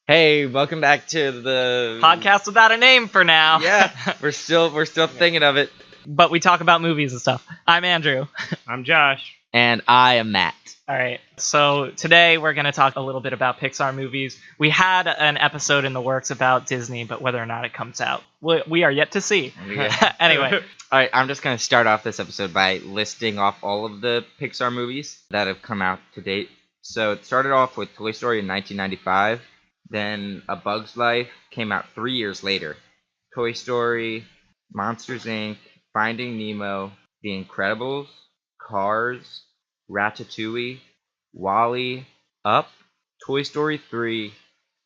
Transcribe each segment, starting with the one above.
Hey, welcome back to the Podcast without a name for now. Yeah, we're still thinking of it. But we talk about movies and stuff. I'm Andrew. I'm Josh. And I am Matt. All right. So today we're going to talk a little bit about Pixar movies. We had an episode in the works about Disney, but whether or not it comes out, we are yet to see. Yeah. Anyway. All right, I'm just going to start off this episode by listing off all of the Pixar movies that have come out to date. So it started off with Toy Story in 1995. Then A Bug's Life came out 3 years later. Toy Story, Monsters, Inc., Finding Nemo, The Incredibles, Cars, Ratatouille, WALL-E, Up, Toy Story 3,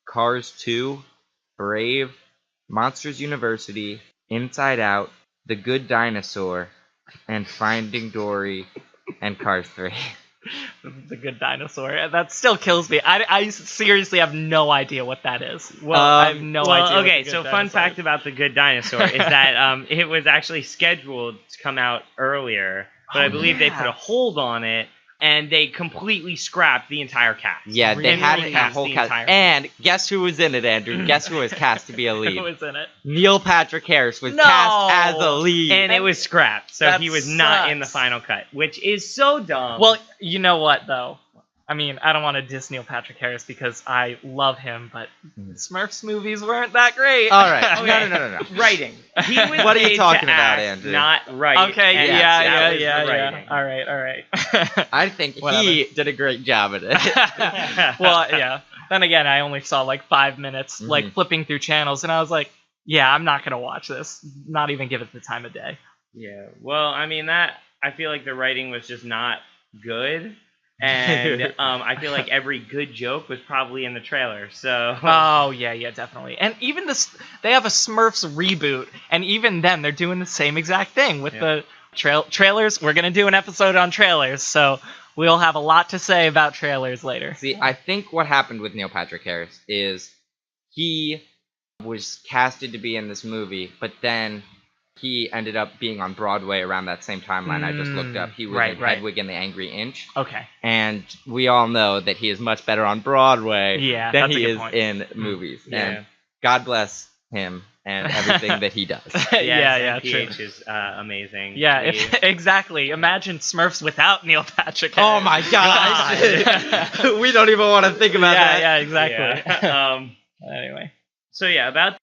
Cars 2, Brave, Monsters University, Inside Out, The Good Dinosaur, and Finding Dory, and Cars 3. The Good Dinosaur. That still kills me. I seriously have no idea what that is. Well, I have no idea. Okay, so fun fact about The Good Dinosaur is that it was actually scheduled to come out earlier, but I believe they put a hold on it, and they completely scrapped the entire cast. Yeah, they had a whole cast. And guess who was in it, Andrew? Guess who was cast to be a lead? Who was in it? Neil Patrick Harris was cast as a lead. And it was scrapped, so he was not in the sucks. final cut, which is so dumb. Well, you know what, though? I mean, I don't want to diss Neil Patrick Harris because I love him, but Smurfs movies weren't that great. All right. Okay. No. Writing. He was What are you paid talking to about, act, Andrew? Not right. Okay, and yeah. that was the writing. All right. I think he did a great job at it. Well, yeah. Then again, I only saw like 5 minutes, like flipping through channels, and I was like, yeah, I'm not gonna watch this. Not even give it the time of day. Yeah. Well, I mean I feel like the writing was just not good. And I feel like every good joke was probably in the trailer. So oh yeah, definitely. And even this, they have a Smurfs reboot, and even then they're doing the same exact thing with the trailers. We're gonna do an episode on trailers, so we'll have a lot to say about trailers later. See, I think what happened with Neil Patrick Harris is he was casted to be in this movie, but then he ended up being on Broadway around that same timeline. I just looked up. He was in Hedwig and the Angry Inch. Okay. And we all know that he is much better on Broadway than he is in movies. Yeah. And God bless him and everything that he does. Yeah, true. PH is amazing. Yeah, exactly. Imagine Smurfs without Neil Patrick Harris. Oh my gosh! We don't even want to think about that. Yeah, exactly. Yeah. Anyway. So yeah, about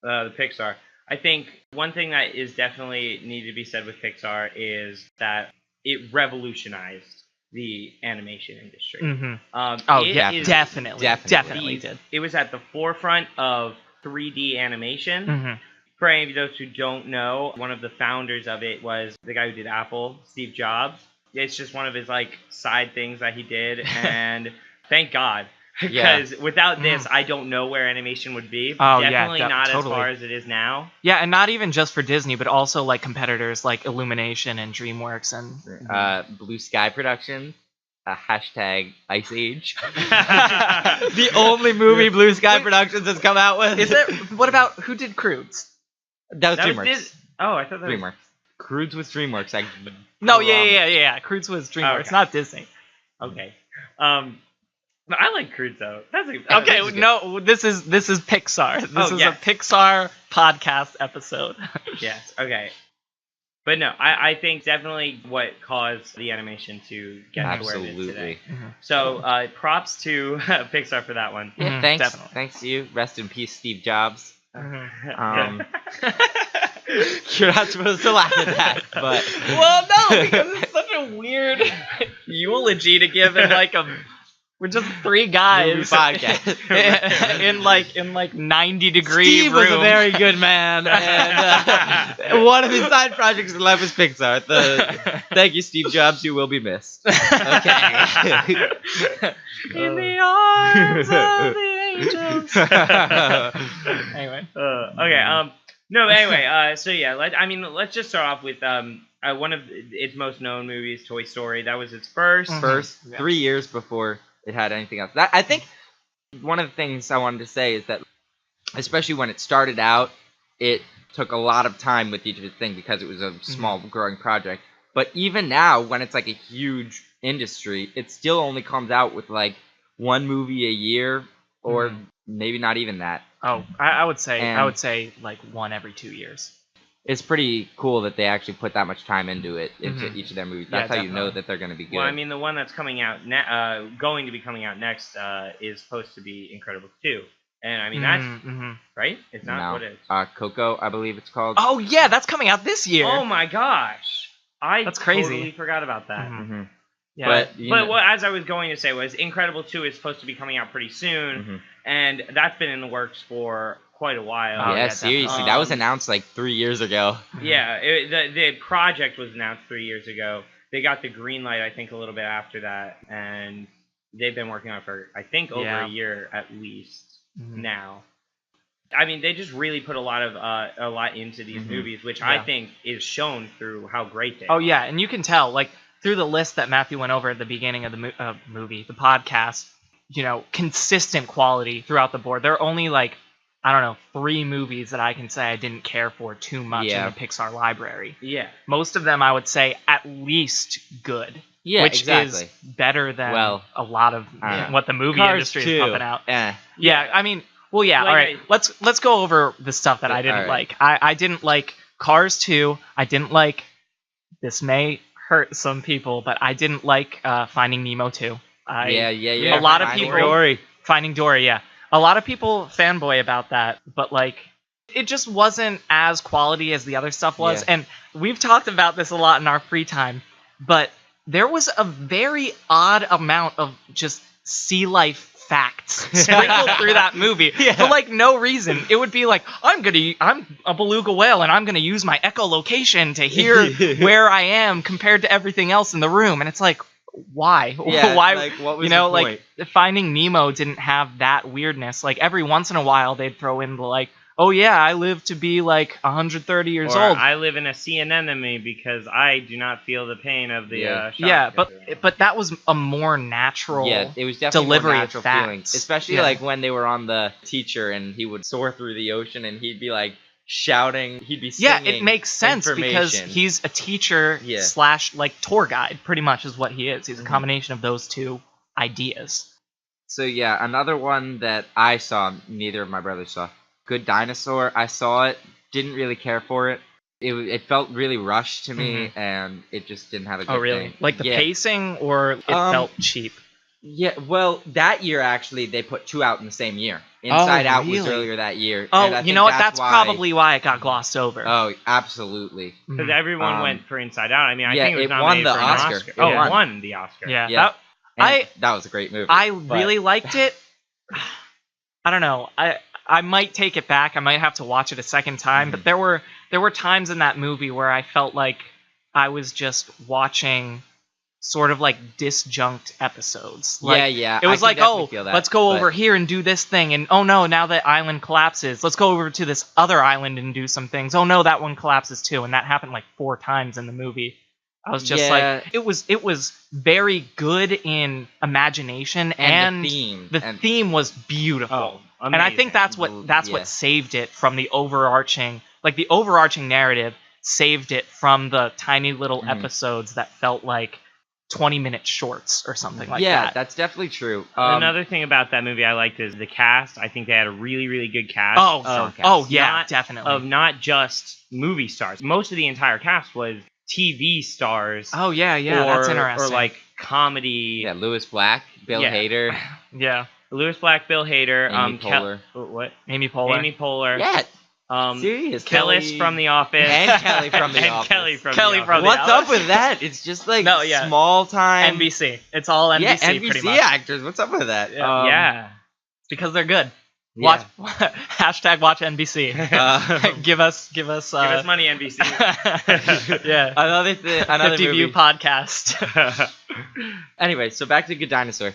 the Pixar. I think one thing that is definitely needed to be said with Pixar is that it revolutionized the animation industry. Mm-hmm. Definitely did. It was at the forefront of 3D animation. Mm-hmm. For any of those who don't know, one of the founders of it was the guy who did Apple, Steve Jobs. It's just one of his side things that he did, and thank God. Because without this, I don't know where animation would be. Oh, Definitely not totally. as far as it is now. Yeah, and not even just for Disney, but also competitors like Illumination and DreamWorks and Blue Sky Productions. Hashtag Ice Age. The only movie Blue Sky Productions has come out with. Is it? What about who did Croods? That was DreamWorks. I thought that DreamWorks. was Croods was DreamWorks. No, yeah. Croods was DreamWorks, not Disney. Okay. I like Croods though. No, this is Pixar. This is a Pixar podcast episode. Yes. Okay. But no, I think definitely what caused the animation to get to where it is today. Mm-hmm. So props to Pixar for that one. Yeah, thanks to you. Rest in peace, Steve Jobs. Mm-hmm. You're not supposed to laugh at that, but well, no, because it's such a weird eulogy to give in we're just three guys in 90-degree Steve room. was a very good man, and one of his side projects in life was Pixar. Thank you, Steve Jobs. You will be missed. Okay. In the arms of the angels. Anyway. Okay. No. Anyway. So yeah. Let's just start off with one of its most known movies, Toy Story. That was its first. 3 years before it had anything else. I think one of the things I wanted to say is that, especially when it started out, it took a lot of time with each of its things because it was a small, growing project. But even now, when it's a huge industry, it still only comes out with one movie a year, or maybe not even that. Oh, I would say And like one every 2 years. it's pretty cool that they actually put that much time into it, into Mhm. each of their movies. Yeah, That's how you know definitely. that they're going to be good. Well, I mean, the one that's coming out, going to be coming out next, is supposed to be Incredibles 2. And I mean, that's Mm-hmm. right. It's not what it's. Coco, I believe it's called. Oh yeah, that's coming out this year. Oh my gosh, That's crazy. Totally forgot about that. Mhm. Mm-hmm. Yeah. But what, as I was going to say, was Incredible 2 is supposed to be coming out pretty soon, Mm-hmm. and that's been in the works for quite a while. Oh, yeah, yeah, seriously, definitely. that was announced like 3 years ago. Yeah, the project was announced 3 years ago. They got the green light, I think, a little bit after that, and they've been working on it for, I think, over a year at least now. I mean, they just really put a lot into these movies, which I think is shown through how great they are. Oh yeah, and you can tell like through the list that Matthew went over at the beginning of the movie, the podcast. You know, consistent quality throughout the board. There are only like, I don't know, 3 movies that I can say I didn't care for too much in the Pixar library. Yeah. Most of them I would say at least good. Yeah, which exactly. is better than a lot of know. what the movie Cars industry 2. is pumping out. Yeah, I mean, well, yeah, Like, all right. Let's go over the stuff that I didn't all right. like. I didn't like Cars 2. I didn't like. This may hurt some people, but I didn't like Finding Nemo 2. Yeah. A lot of Finding people. Dory. Finding Dory, yeah. A lot of people fanboy about that, but like it just wasn't as quality as the other stuff was. Yeah. And we've talked about this a lot in our free time, but there was a very odd amount of just sea life facts sprinkled through that movie for like no reason. It would be like, I'm a beluga whale and I'm gonna use my echolocation to hear where I am compared to everything else in the room, and it's like, why? Yeah, why? like, what was you know, the like Finding Nemo didn't have that weirdness. Like every once in a while they'd throw in the like, oh yeah, I live to be like 130 years or old. I live in a sea anemone because I do not feel the pain of the shock. Yeah, but that was a more natural it was definitely delivery more of natural facts. feeling. Especially like when they were on the teacher and he would soar through the ocean and he'd be like shouting, he'd be singing. Yeah, it makes sense because he's a teacher / like tour guide, pretty much is what he is. He's a combination of those two ideas. So yeah, another one that I saw, neither of my brothers saw, Good Dinosaur. I saw it, didn't really care for it. It felt really rushed to me, and it just didn't have a good Oh really? thing. Like the pacing, or it felt cheap? Yeah, well, that year actually they put 2 out in the same year. Inside Out was earlier that year. Oh, and I you think know what? That's probably why it got glossed over. Oh, absolutely. Because everyone went for Inside Out. I mean, I think it was won nominated the for an Oscar. Oscar. It It won the Oscar. Yeah. That was a great movie. I really liked it. I don't know. I might take it back. I might have to watch it a second time. But there were times in that movie where I felt like I was just watching sort of like disjunct episodes. Like, yeah. It was like, oh, let's go over here and do this thing, and oh no, now that island collapses, let's go over to this other island and do some things. Oh no, that one collapses too, and that happened like 4 times in the movie. I was just like, it was very good in imagination, and the theme was beautiful. Oh, and I think that's what saved it from the overarching narrative, saved it from the tiny little episodes that felt like 20-minute shorts or something like that. Yeah, that's definitely true. Another thing about that movie I liked is the cast. I think they had a really, really good cast. Definitely. Of not just movie stars. Most of the entire cast was TV stars. Oh, yeah, that's interesting. Or like comedy. Yeah, Lewis Black, Bill Hader. Yeah. Lewis Black, Bill Hader. Amy Poehler. What? Amy Poehler. Amy Poehler. Yeah. Serious. Kelly from The Office. And Kelly from The Office. Kelly from The Office. What's up with that? It's just like small time. NBC. It's all NBC, NBC pretty much. actors. What's up with that? Yeah. It's because they're good. Yeah. Hashtag watch NBC. Give us money, NBC. Yeah. Another 50 movie. view podcast. Anyway, so back to Good Dinosaur.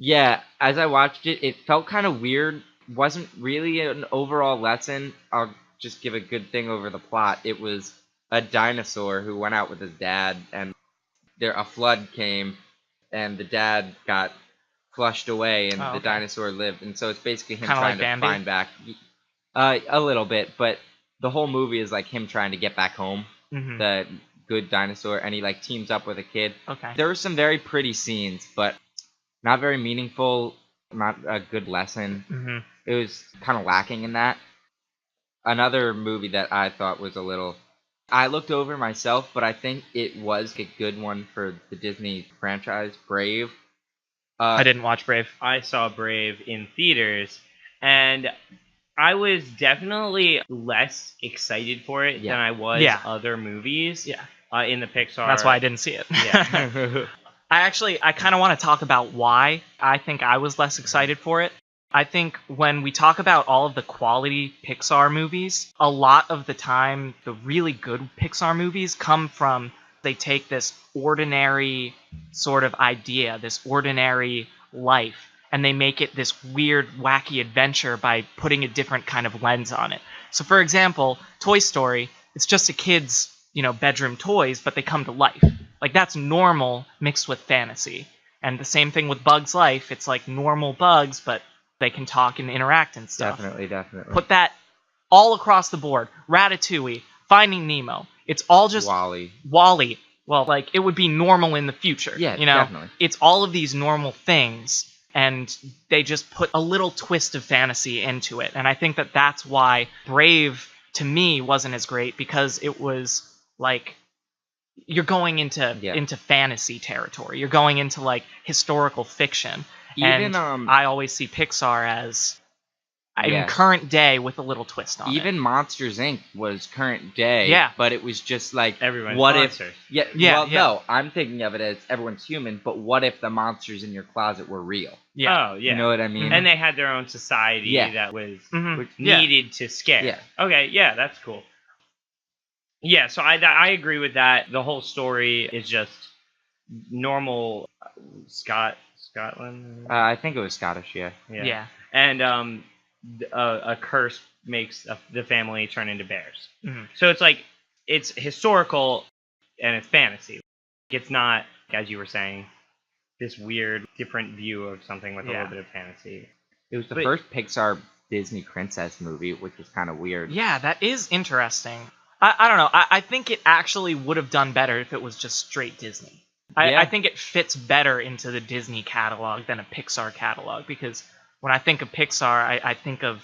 Yeah, as I watched it, it felt kind of weird. Wasn't really an overall lesson. I'll just give a good thing over the plot. It was a dinosaur who went out with his dad, and a flood came, and the dad got flushed away, and the dinosaur lived. And so it's basically him kinda trying like to Bambi? find back. A little bit, but the whole movie is like him trying to get back home. The good dinosaur, and he like teams up with a kid. Okay. There were some very pretty scenes, but not very meaningful. not a good lesson. Mm-hmm. It was kind of lacking in that. Another movie that I thought was a little... I looked over myself, but I think it was a good one for the Disney franchise, Brave. I didn't watch Brave. I saw Brave in theaters, and I was definitely less excited for it than I was other movies. Yeah. In the Pixar. That's why I didn't see it. Yeah. I kind of want to talk about why I think I was less excited for it. I think when we talk about all of the quality Pixar movies, a lot of the time, the really good Pixar movies come from, they take this ordinary sort of idea, this ordinary life, and they make it this weird, wacky adventure by putting a different kind of lens on it. So, for example, Toy Story, it's just a kid's, bedroom toys, but they come to life. Like, that's normal mixed with fantasy. And the same thing with Bugs Life. It's like normal bugs, but they can talk and interact and stuff. Definitely. Put that all across the board. Ratatouille, Finding Nemo. It's all just... WALL-E. Well, like, it would be normal in the future. Yeah, definitely. It's all of these normal things, and they just put a little twist of fantasy into it. And I think that that's why Brave, to me, wasn't as great, because it was, like... You're going into fantasy territory. You're going into, like, historical fiction. Even and I always see Pixar as in current day with a little twist on it. Even Monsters Inc. was current day, but it was just like, everyone's what monsters. No, I'm thinking of it as everyone's human, but what if the monsters in your closet were real? Yeah. Oh, yeah. You know what I mean? And they had their own society that was Mm-hmm. needed to scare. Yeah. Okay, yeah, that's cool. Yeah, so I agree with that. The whole story is just normal Scotland. I think it was Scottish, yeah. Yeah. And a curse makes the family turn into bears. Mm-hmm. So it's like, it's historical and it's fantasy. It's not, as you were saying, this weird, different view of something with a little bit of fantasy. It was the first Pixar Disney princess movie, which was kind of weird. Yeah, that is interesting. I don't know. I think it actually would have done better if it was just straight Disney. I think it fits better into the Disney catalog than a Pixar catalog, because when I think of Pixar, I think of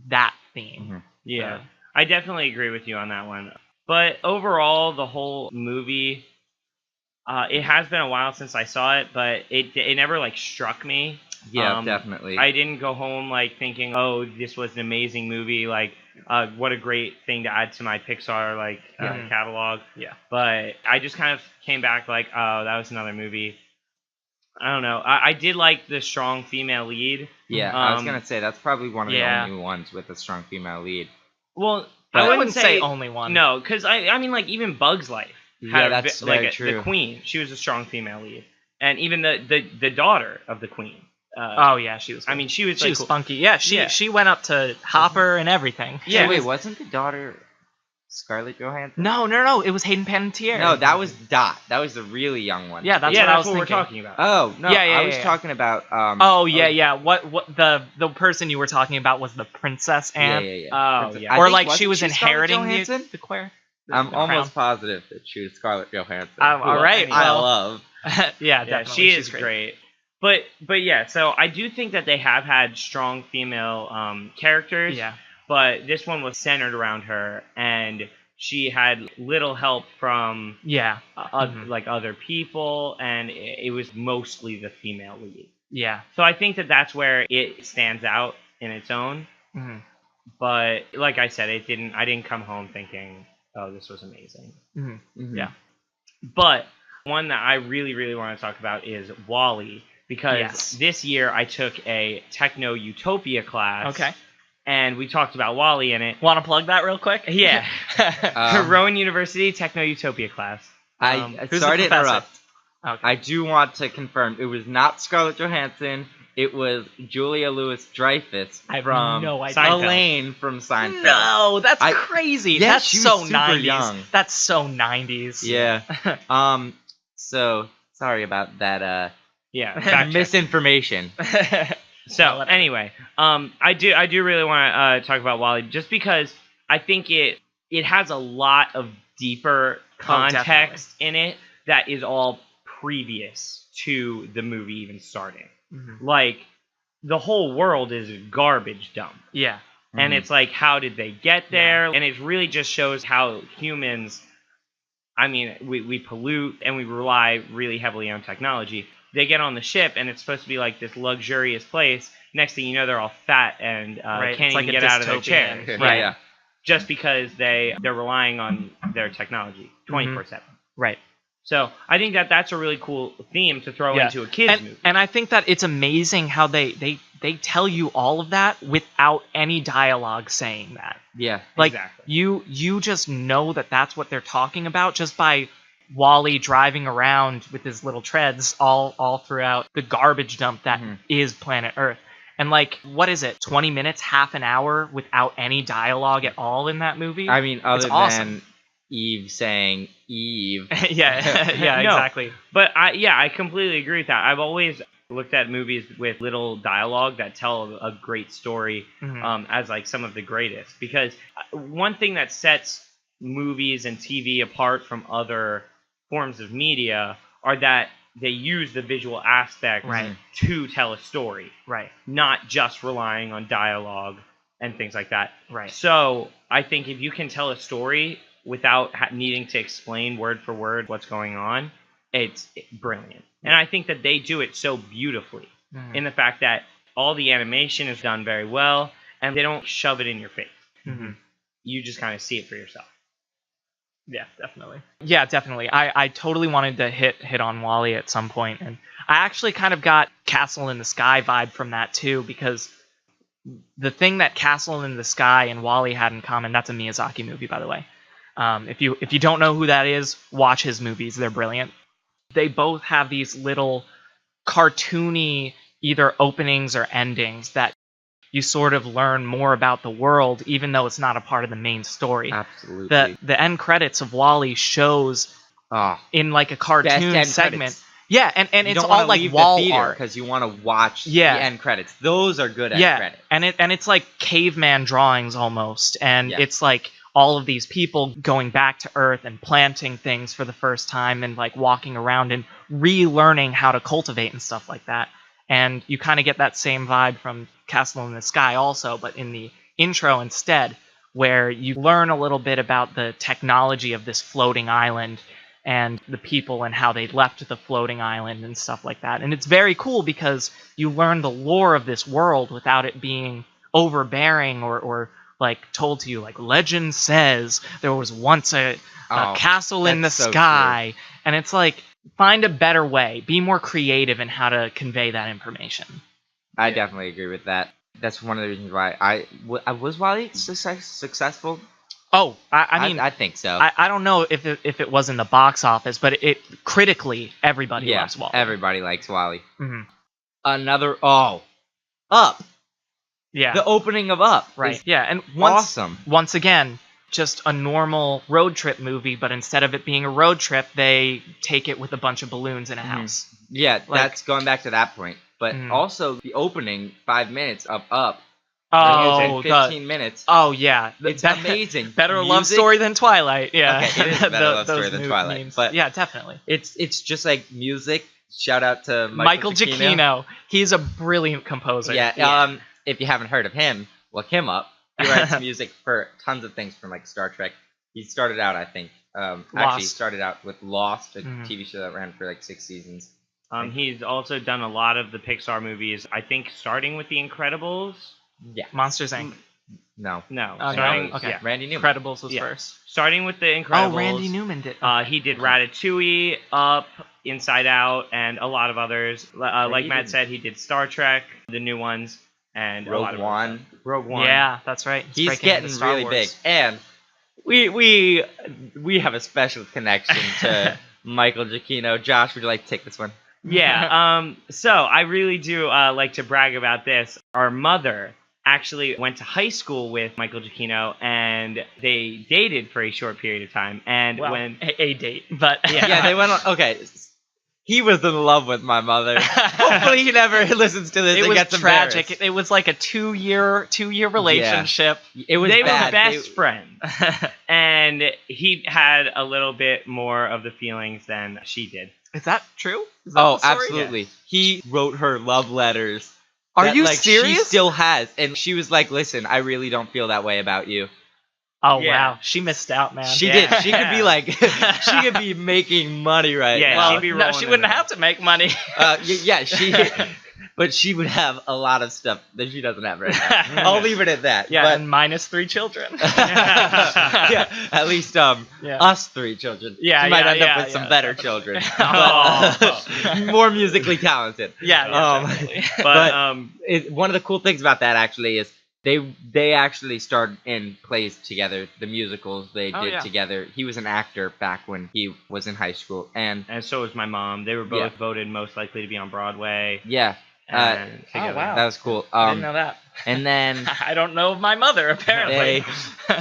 that theme. Mm-hmm. Yeah, I definitely agree with you on that one. But overall, the whole movie, it has been a while since I saw it, but it never, like, struck me. Yeah, definitely. I didn't go home, like, thinking, oh, this was an amazing movie, like, what a great thing to add to my Pixar, like, catalog. Yeah. But I just kind of came back like, oh, that was another movie. I don't know. I did like the strong female lead. Yeah, I was going to say, that's probably one of the only ones with a strong female lead. Well, I wouldn't say only one. No, because, I mean, like, even Bugs Life had that's very true. The queen. She was a strong female lead. And even the daughter of the queen. She was cool. I mean, she was cool. Spunky. Yeah, she went up to Hopper and everything. Yeah. So wait, wasn't the daughter Scarlett Johansson? No, it was Hayden Panettiere. No, that was Dot. That was the really young one. Yeah, that's what we're talking about. Oh, no, I was talking about What the person you were talking about was the princess Anne. Yeah. Oh, yeah. Or like she was inheriting the choir. I'm almost positive that she was Scarlett Johansson. All right. I love. Yeah, definitely. She is great. But yeah, so I do think that they have had strong female characters. Yeah. But this one was centered around her, and she had little help from like other people, and it was mostly the female lead. Yeah. So I think that that's where it stands out in its own. Mm-hmm. But like I said, I didn't come home thinking, oh, this was amazing. Mm-hmm. Mm-hmm. Yeah. But one that I really, really want to talk about is WALL-E, because this year I took a Techno Utopia class. Okay. And we talked about WALL-E in it. Want to plug that real quick? Yeah. Rowan University Techno Utopia class. Sorry to interrupt. Okay. I do want to confirm it was not Scarlett Johansson. It was Julia Louis-Dreyfus from Elaine from Seinfeld. No, that's crazy. Yeah, that's she was so super 90s. young. That's so 90s. Yeah. So sorry about that. Misinformation. So anyway, I do really want to talk about WALL-E just because I think it has a lot of deeper context in it that is all previous to the movie even starting. Mm-hmm. Like the whole world is a garbage dump. Yeah. And it's like, how did they get there? And it really just shows how humans, I mean, we pollute and we rely really heavily on technology. They get on the ship and it's supposed to be like this luxurious place. Next thing you know, they're all fat and can't It's even like get out of their chairs. Right. Yeah. Just because they're relying on their technology 24/7. Right. So I think that's a really cool theme to throw into a kids movie. And I think that it's amazing how they tell you all of that without any dialogue saying that. Yeah. Like Exactly. you just know that that's what they're talking about just by Wally driving around with his little treads all throughout the garbage dump that is planet Earth. And like, what is it? 20 minutes, half an hour without any dialogue at all in that movie? I mean, other It's awesome. than Eve saying Eve. yeah, No. exactly. But I completely agree with that. I've always looked at movies with little dialogue that tell a great story as like some of the greatest. Because one thing that sets movies and TV apart from other forms of media are that they use the visual aspect to tell a story. Right. Not just relying on dialogue and things like that. Right. So I think if you can tell a story without needing to explain word for word what's going on, it's brilliant. And I think that they do it so beautifully in the fact that all the animation is done very well and they don't shove it in your face. You just kind of see it for yourself. Yeah, definitely. Yeah, definitely. I totally wanted to hit on Wall-E at some point, and I actually kind of got Castle in the Sky vibe from that too, because the thing that Castle in the Sky and Wall-E had in common, that's a Miyazaki movie, by the way. If you don't know who that is, watch his movies. They're brilliant. They both have these little cartoony either openings or endings that you sort of learn more about the world, even though it's not a part of the main story. Absolutely. The end credits of Wall-E shows in like a cartoon segment. Credits. Yeah, and it's all like wall art because you want to watch the end credits. Those are good end credits. and it's like caveman drawings almost, and it's like all of these people going back to Earth and planting things for the first time and like walking around and relearning how to cultivate and stuff like that. And you kind of get that same vibe from Castle in the Sky also, but in the intro instead, where you learn a little bit about the technology of this floating island and the people and how they left the floating island and stuff like that. And it's very cool because you learn the lore of this world without it being overbearing or like told to you, like legend says there was once a castle in the sky. True. And it's like, find a better way. Be more creative in how to convey that information. I definitely agree with that. That's one of the reasons why was Wall-E successful. Oh, I mean, I think so. I don't know if it was in the box office, but it critically everybody loves Wall-E. Everybody likes Wall-E. Mm-hmm. Up. Yeah. The opening of Up. Right. Yeah, and once again, just a normal road trip movie, but instead of it being a road trip, they take it with a bunch of balloons in a house. Yeah, that's going back to that point. But also the opening 5 minutes of Up. Oh, 15 minutes. Oh yeah, it's amazing. Better love story than Twilight. Yeah, okay, it is a better love story than Twilight. Memes. But yeah, definitely. It's just like music. Shout out to Michael Giacchino. He's a brilliant composer. Yeah. If you haven't heard of him, look him up. He writes music for tons of things from like Star Trek. He started out, I think, actually started out with Lost, a TV show that ran for like 6 seasons. He's also done a lot of the Pixar movies. I think starting with The Incredibles. Yeah, Monsters Inc. No. Okay. Yeah. Randy Newman. Incredibles was first. Starting with The Incredibles. Oh, Randy Newman did. He did Ratatouille, Up, Inside Out, and a lot of others. Like Matt said, he did Star Trek, the new ones, and Rogue One. Rogue One. Yeah, that's right. He's getting really big, and we have a special connection to Michael Giacchino. Josh, would you like to take this one? Yeah. So I really do like to brag about this. Our mother actually went to high school with Michael Giacchino, and they dated for a short period of time. And when a date, but yeah, they went on. Okay, he was in love with my mother. Hopefully, he never listens to this. It was tragic. It was like a 2-year relationship. Yeah. It was they bad. were best friends, and he had a little bit more of the feelings than she did. Is that true? Is that the story? Absolutely. Yeah. He wrote her love letters Are that, you like, She serious? still has, and she was like, "Listen, I really don't feel that way about you." Oh Yeah. wow, she missed out, man. She Yeah. did. She could be like, she could be making money right Yeah, now. she'd be no, rolling she in wouldn't the- have to make money. Yeah, she. But she would have a lot of stuff that she doesn't have right now. I'll leave it at that. Yeah, but, and minus 3 children. yeah, at least Yeah. us 3 children. Yeah, she might yeah, end up yeah, with some yeah, better definitely. children, Oh. but more musically talented. Yeah, definitely. But One of the cool things about that actually is they actually started in plays together. The musicals they Oh, did yeah. together. He was an actor back when he was in high school, and and so was my mom. They were both voted most likely to be on Broadway. yeah, And together. wow. that was cool. I didn't know that. And then I don't know of my mother, apparently.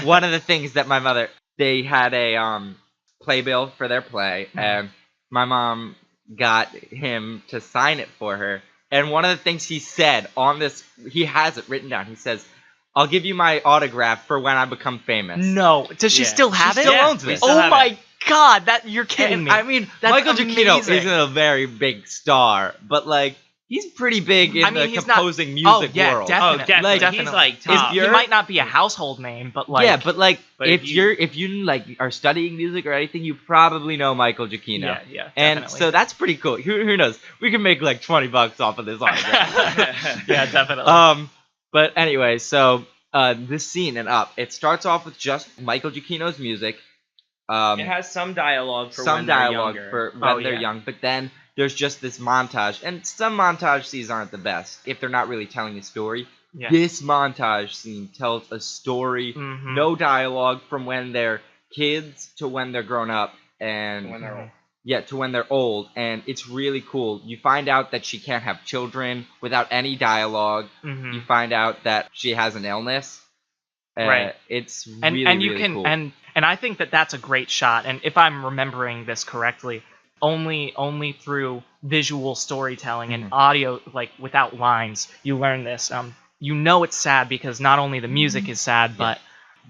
one of the things that my mother, they had a playbill for their play, and my mom got him to sign it for her. And one of the things he said on this, he has it written down. He says, "I'll give you my autograph for when I become famous." No. Does she Yeah. still have She it? still Yeah, owns we this. still Oh have my it. god, that you're kidding And, me. I mean, That's Michael Giacchino amazing. isn't a very big star, but like he's pretty big in the he's not- composing music yeah, world. definitely. Oh, definitely. Definitely. He's like If top. He you're- might not be a household name, but like yeah, but like But if if you like are studying music or anything, you probably know Michael Giacchino. yeah, And definitely. so that's pretty cool. Who knows? We can make like $20 off of this autograph. yeah, definitely. But anyway, so this scene in Up, it starts off with just Michael Giacchino's music. It has some dialogue for Some when they're dialogue younger. for when Oh, they're yeah. young, but then there's just this montage, and some montage scenes aren't the best if they're not really telling a story. Yeah. This montage scene tells a story, Mhm. no dialogue from when they're kids to when they're grown up, and When they're old. yeah, to when they're old, and it's really cool. You find out that she can't have children without any dialogue. Mhm. You find out that she has an illness. Right. It's and really, and you really can cool. and I think that that's a great shot. And if I'm remembering this correctly, only through visual storytelling and audio, like without lines, you learn this. You know it's sad because not only the music is sad, but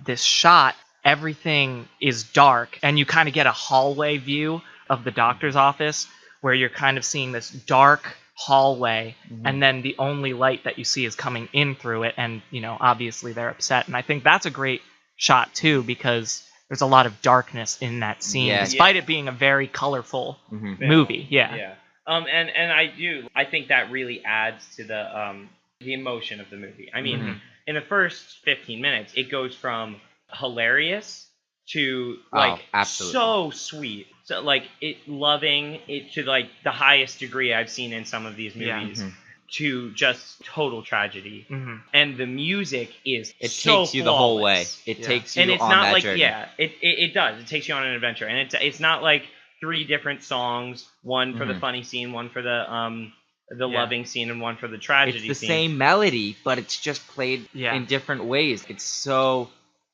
this shot, everything is dark, and you kind of get a hallway view of the doctor's office where you're kind of seeing this dark hallway, and then the only light that you see is coming in through it, and obviously they're upset. And I think that's a great shot too, because there's a lot of darkness in that scene, Yeah. despite it being a very colorful Mhm. movie. Yeah. Yeah. And I think that really adds to the emotion of the movie. I mean, Mhm. in the first 15 minutes, it goes from hilarious to like absolutely. so sweet. So like it loving it to like the highest degree I've seen in some of these Yeah. movies Mhm. to just total tragedy. hmm And the music is It so takes you the whole way. flawless. It Yeah. takes you And it's on not that like journey. it does. It takes you on an adventure, and it's not like 3 different songs, one for the Mhm. funny scene, one for the Yeah. loving scene, and one for the tragedy It's the scene. same melody, but it's just played Yeah. in different ways.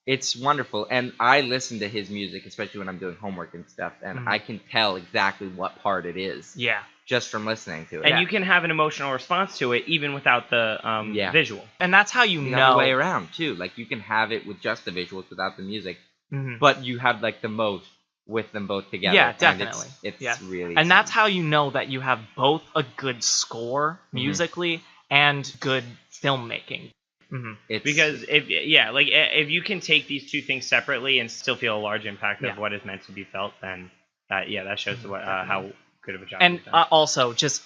It's wonderful. And I listen to his music, especially when I'm doing homework and stuff, and Mhm. I can tell exactly what part it is Yeah. just from listening to it. And Yeah. you can have an emotional response to it even without the Yeah. visual. And that's how you the know. other way around too. Like you can have it with just the visuals without the music, Mhm. but you have like the most with them both together. Yeah, and definitely. It's Yeah. really And that's something. how you know that you have both a good score musically and good filmmaking. hmm It's, Because if you can take these two things separately and still feel a large impact Yeah. of what is meant to be felt, then that shows what how good of a job. And you've done. also, just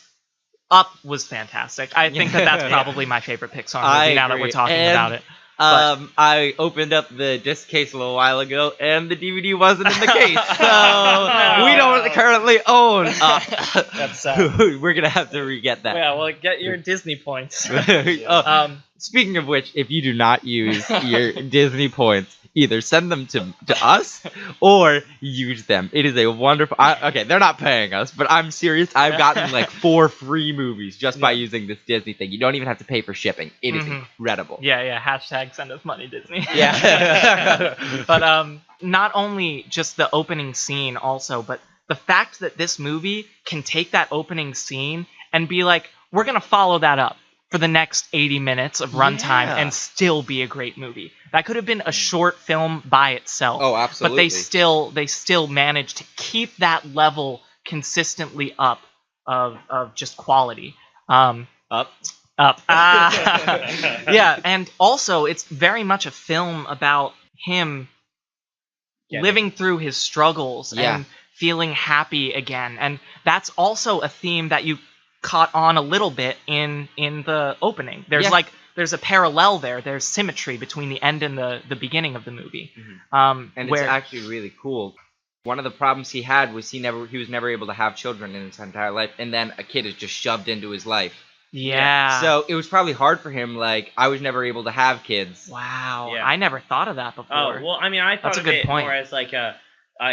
Up was fantastic. I think that's Yeah. probably my favorite Pixar movie I now that agree. we're talking And about it. I opened up the disc case a little while ago, and the DVD wasn't in the case, so No. we don't currently own Up. That's sad. We're gonna have to re-get that. Yeah, well, get your Disney points. Oh, speaking of which, if you do not use your Disney points, either send them to us or use them. It is a wonderful. Okay, they're not paying us, but I'm serious. I've gotten like 4 free movies just by using this Disney thing. You don't even have to pay for shipping. It is Mhm. incredible. Yeah. Hashtag send us money, Disney. Yeah. But not only just the opening scene, also, but the fact that this movie can take that opening scene and be like, we're gonna follow that up for the next 80 minutes of runtime Yeah. and still be a great movie. That could have been a short film by itself. Oh, But absolutely. they still managed to keep that level consistently up of just quality. Up. Up. Yeah, and also it's very much a film about him living through his struggles and feeling happy again. And that's also a theme that you caught on a little bit in the opening. There's a parallel there. There's symmetry between the end and the beginning of the movie. And it's actually really cool. One of the problems he had was he was never able to have children in his entire life, and then a kid is just shoved into his life. Yeah. So it was probably hard for him. Like, I was never able to have kids. Wow. Yeah. I never thought of that before. Oh, well, I mean, I thought That's a of good it point. more as like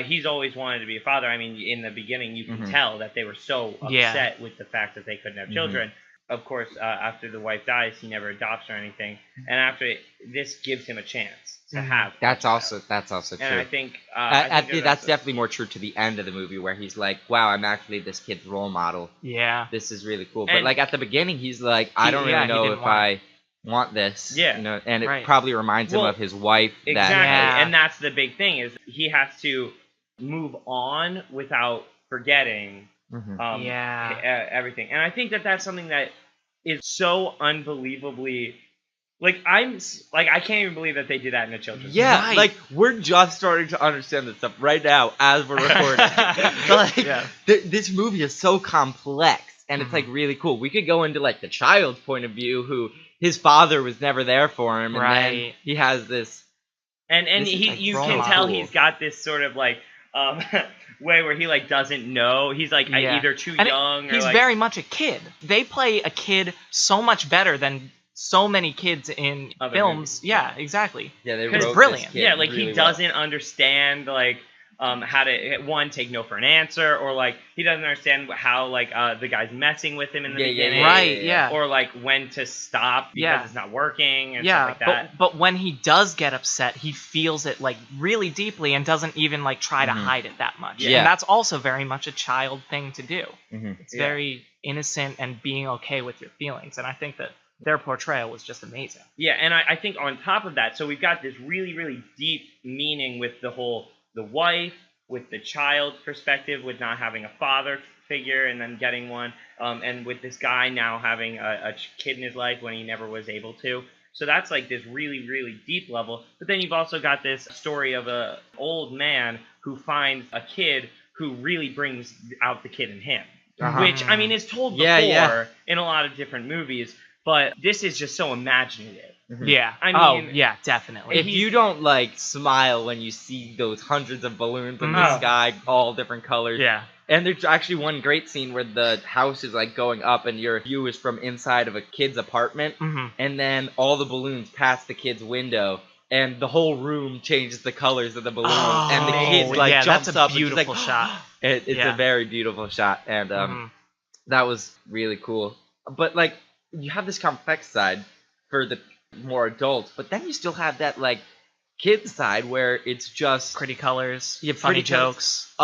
he's always wanted to be a father. I mean, in the beginning, you can tell that they were so upset with the fact that they couldn't have children. Of course, after the wife dies, he never adopts or anything. And after this gives him a chance to have. That's also true. And I think that's definitely more true to the end of the movie, where he's like, "Wow, I'm actually this kid's role model. Yeah. This is really cool." But like at the beginning, he's like, "I don't really know if I want this." Yeah. You know, and it probably reminds him of his wife. Exactly. That, and that's the big thing, is he has to move on without forgetting everything. And I think that that's something that is so unbelievably I can't even believe that they did that in a children's movie. Yeah, like we're just starting to understand this stuff right now as we're recording. This movie is so complex, and it's like really cool. We could go into like the child's point of view, who his father was never there for him, and then he has this, and you can tell he's got this sort of like way where he like doesn't know. He's like either too young or he's very much a kid. They play a kid so much better than so many kids in films. Yeah, exactly. Yeah, they wrote brilliant. Yeah, like really he doesn't understand like how to take no for an answer, or like he doesn't understand how like the guy's messing with him in the beginning, or like when to stop because it's not working and stuff like that. But when he does get upset, he feels it like really deeply and doesn't even like try to hide it that much. And that's also very much a child thing to do. It's very innocent and being okay with your feelings, and I think that their portrayal was just amazing. Yeah, and I think on top of that, so we've got this really, really deep meaning with the wife, with the child's perspective, with not having a father figure and then getting one, and with this guy now having a kid in his life when he never was able to. So that's like this really, really deep level. But then you've also got this story of a old man who finds a kid who really brings out the kid in him, which, I mean, is told before in a lot of different movies. But this is just so imaginative. Yeah. I mean, yeah, definitely. If you don't like smile when you see those hundreds of balloons in the sky, all different colors. Yeah. And there's actually one great scene where the house is like going up and your view is from inside of a kid's apartment, and then all the balloons pass the kid's window, and the whole room changes the colors of the balloons, and the kid like jumps up. That's a beautiful shot. It's a very beautiful shot, and that was really cool. But like, you have this complex side for the more adults, but then you still have that like kid side where it's just pretty colors, funny jokes,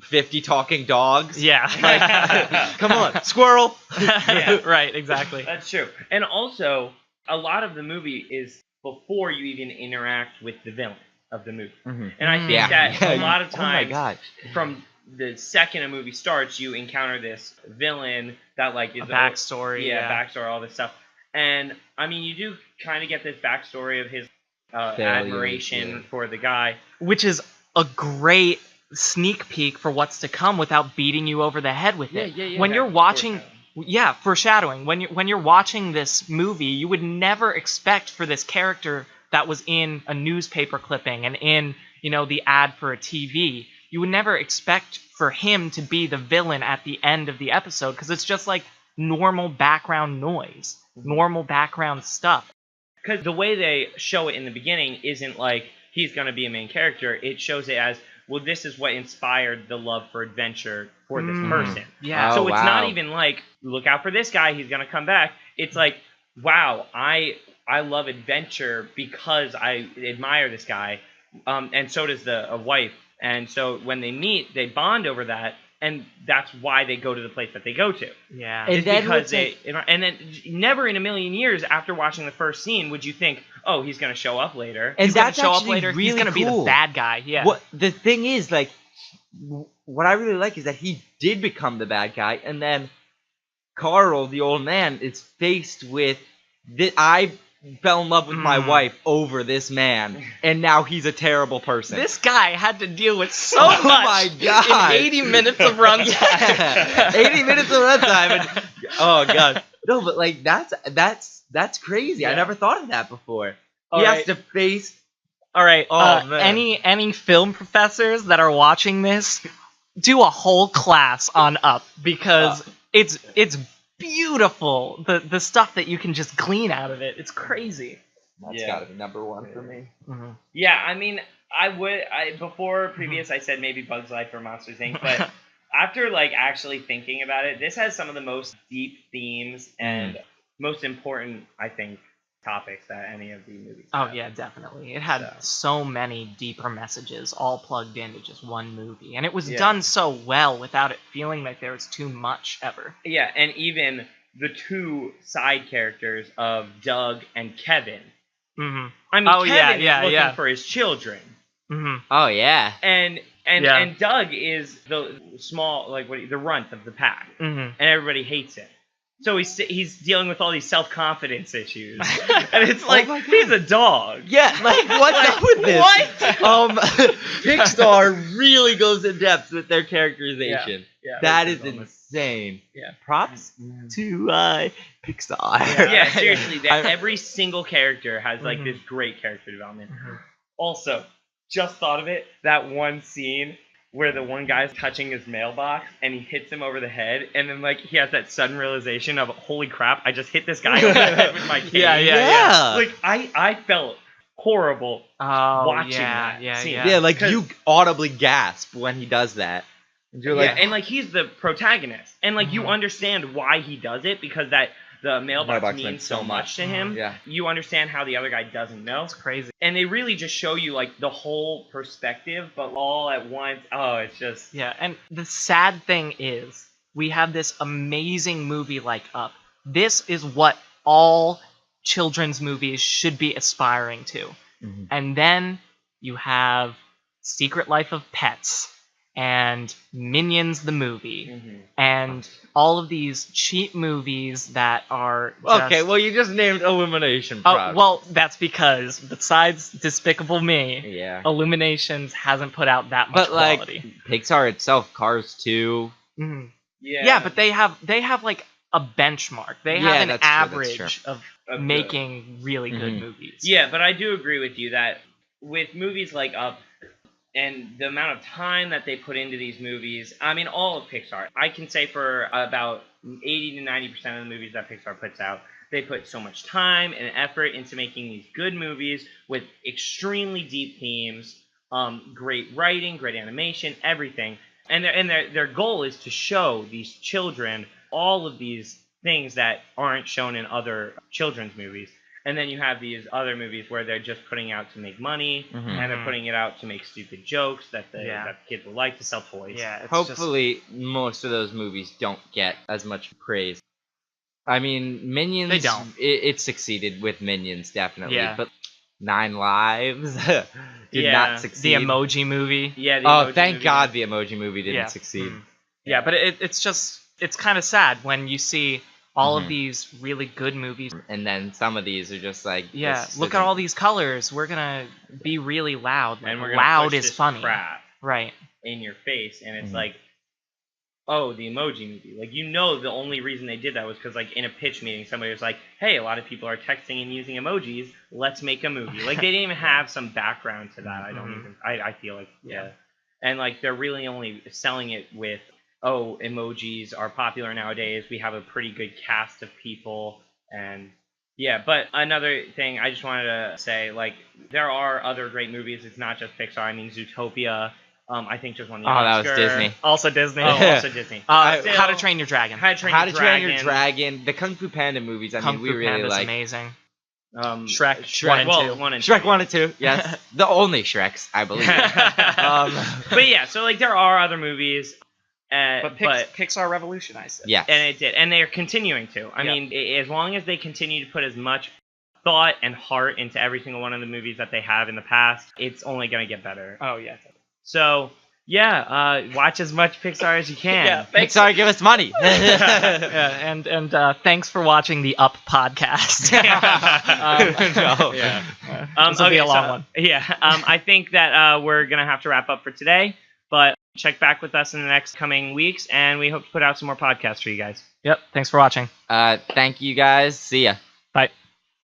50 talking dogs. Yeah, like, come on, squirrel. Right, exactly. That's true. And also, a lot of the movie is before you even interact with the villain of the movie, and I think that a lot of times, from the second a movie starts, you encounter this villain that like is a backstory, backstory, all this stuff. And I mean, you do kind of get this backstory of his admiration for the guy, which is a great sneak peek for what's to come without beating you over the head with it. When you're watching, foreshadowing. When you're watching this movie, you would never expect for this character that was in a newspaper clipping and in the ad for a TV. You would never expect for him to be the villain at the end of the episode, because it's just like normal background noise, normal background stuff. Because the way they show it in the beginning isn't like he's going to be a main character. It shows it as, well, this is what inspired the love for adventure for this person. Yeah. So it's not even like, look out for this guy, he's going to come back. It's like, wow, I love adventure because I admire this guy, and so does the wife. And so when they meet, they bond over that, and that's why they go to the place that they go to. Yeah. It's because and then never in a million years after watching the first scene would you think, oh, he's going to show up later. And he's going to show up later. Really he's going to be the bad guy. Yeah. The thing is, like, what I really like is that he did become the bad guy, and then Carl, the old man, is faced with I fell in love with my wife over this man, and now he's a terrible person. This guy had to deal with so Oh much my God. in 80 minutes of runtime. Yeah, 80 minutes of runtime. And, oh god, no, but like that's crazy. I Yeah. never thought of that before. All He right. has to face. All right. Oh, man. Any film professors that are watching this, do a whole class on Up because it's beautiful. The stuff that you can just glean out of it. It's crazy. That's gotta be number one for me. Mm-hmm. Yeah, I mean, before previous I said maybe Bugs Life or Monsters Inc., but after like actually thinking about it, this has some of the most deep themes and most important, I think, topics that any of the movies Oh have. yeah, definitely. It had so many deeper messages all plugged into just one movie, and it was done so well without it feeling like there was too much ever. Yeah, and even the two side characters of Doug and Kevin. Mm-hmm. I mean, Kevin is looking for his children. Mm-hmm. Oh yeah. And Doug is the small, like the runt of the pack, and everybody hates him. So he's dealing with all these self-confidence issues, and it's like he's a dog. Yeah, like what's up with this? What? Pixar really goes in depth with their characterization. Yeah, that is insane. Yeah, props to Pixar. Yeah, seriously, every single character has like this great character development. Also, just thought of it, that one scene where the one guy's touching his mailbox and he hits him over the head, and then like he has that sudden realization of holy crap, I just hit this guy over the head with my cane. Yeah. Like I felt horrible watching that scene. Yeah, like you audibly gasp when he does that. And you're like, and like he's the protagonist, and like you understand why he does it because the mailbox means so much to him. Yeah. You understand how the other guy doesn't know. It's crazy. And they really just show you like the whole perspective, but all at once. Oh, it's just... Yeah, and the sad thing is, we have this amazing movie like Up. This is what all children's movies should be aspiring to. Mm-hmm. And then you have Secret Life of Pets, and Minions the movie, and all of these cheap movies that are just... Okay, well, you just named Illumination. Oh, well, that's because besides Despicable Me, yeah, Illuminations hasn't put out that much quality. Like Pixar itself, Cars 2. Mm-hmm. Yeah, but they have like a benchmark. They have an average of making really good movies. Yeah, but I do agree with you that with movies like Up, and the amount of time that they put into these movies, I mean, all of Pixar, I can say for about 80 to 90% of the movies that Pixar puts out, they put so much time and effort into making these good movies with extremely deep themes, great writing, great animation, everything. And their goal is to show these children all of these things that aren't shown in other children's movies. And then you have these other movies where they're just putting out to make money, and they're putting it out to make stupid jokes that the kids will like, to sell toys. Yeah, hopefully most of those movies don't get as much praise. I mean, Minions, they don't. It succeeded with Minions, definitely. Yeah. But 9 Lives did not succeed. The Emoji Movie. Yeah. Thank God the Emoji Movie didn't succeed. Yeah, but it's kind of sad when you see all of these really good movies. And then some of these are just like... Yeah, look at all these colors. We're going to be really loud. And we're loud push is this funny. crap right. in your face. And it's like, oh, the Emoji Movie. Like, you know the only reason they did that was because, like, in a pitch meeting, somebody was like, hey, a lot of people are texting and using emojis. Let's make a movie. Like, they didn't even have some background to that. I feel like, And, like, they're really only selling it with... oh, emojis are popular nowadays. We have a pretty good cast of people. And yeah, but another thing I just wanted to say, like, there are other great movies. It's not just Pixar. I mean, Zootopia, I think just won the Oscar. That was Disney. Also Disney. Oh, also Disney. How to Train Your Dragon. How to Train Your Dragon. The Kung Fu Panda movies, Kung Fu we really Panda's like. amazing. Shrek 1 and 2. 1 and 2. Shrek 1 and 2, yes. The only Shreks, I believe. But yeah, so, like, there are other movies. But Pixar revolutionized it. Yeah. And it did. And they're continuing to. I mean, as long as they continue to put as much thought and heart into every single one of the movies that they have in the past, it's only going to get better. Oh, yeah. So, watch as much Pixar as you can. Yeah, Pixar, give us money. Yeah, and thanks for watching the Up podcast. This will be a long one. Yeah, I think that we're gonna have to wrap up for today, but check back with us in the next coming weeks, and we hope to put out some more podcasts for you guys. Yep, thanks for watching. Thank you guys. See ya.